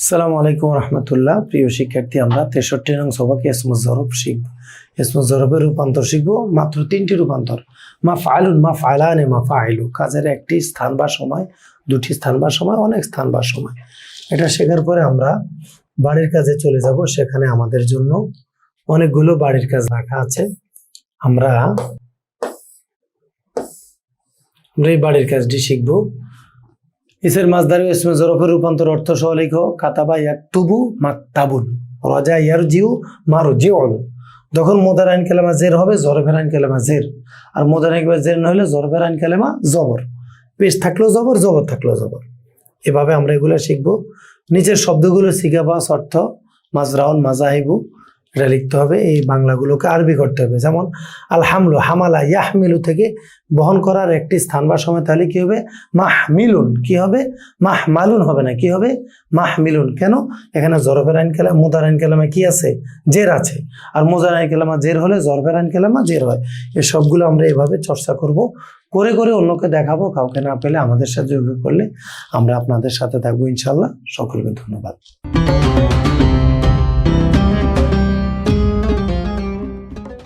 আসসালামু আলাইকুম রহমতুল্লাহ। প্রিয় শিক্ষার্থী, আমরা 63 নং সবকে ইসমুজ জরব শিখব। ইসমুজ জরবের রূপান্তর শিখব। মাত্র 3টি রূপান্তর, মা ফাইলুন, মা ফাইলানে, মা ফাইলু। কাজের একটি স্থান বা সময়, দুটি স্থান বা সময়, অনেক স্থান বা সময়। এটা শেখার পরে আমরা বাড়ির কাজে চলে যাব। সেখানে আমাদের জন্য অনেকগুলো বাড়ির কাজ রাখা আছে। আমরা এই বাড়ির কাজটি শিখব। ইসের মাসদারে ইসমে জরফের রূপান্তর অর্থ সহ লিখো। কাতাবা ইয়াকতুবু মাকতাবুন, রাজা ইয়ারজিউ মারজিউন। যখন মুদারাইন কালেমা জের হবে, জরফের আইন কালেমা জের। আর মুদারাইন জের না হলে জরফের আইন কালেমা জবর। পেশ থাকলেও জবর, জবর থাকলেও জবর। এভাবে আমরা এগুলো শিখব। নিচের শব্দগুলো সিগাবাস অর্থ মাজরাউন, মাজাহিবু, এটা লিখতে হবে। এই বাংলাগুলোকে আরবি করতে হবে। যেমন আলহামলু, হামালা, ইয়াহমিলু থেকে বহন করার একটি স্থান বা সময়, তাহলে কি হবে? মাহমিলুন। কি হবে? মাহমালুন হবে না, কি হবে? মাহমিলুন। কেন? এখানে জরফের আইন কালামা, মুদার আইন কালামা কি আছে? জের আছে। আর মুদার আইন কালামা জের হলে জরফের আইন কালামা জের হয়। এই সবগুলো আমরা এভাবে চর্চা করব, করে করে অন্যকে দেখাবো। কাউকে না পেলে আমাদের সাথে যোগাযোগ করলে আমরা আপনাদের সাথে থাকবো ইনশাল্লাহ। সকলকে ধন্যবাদ।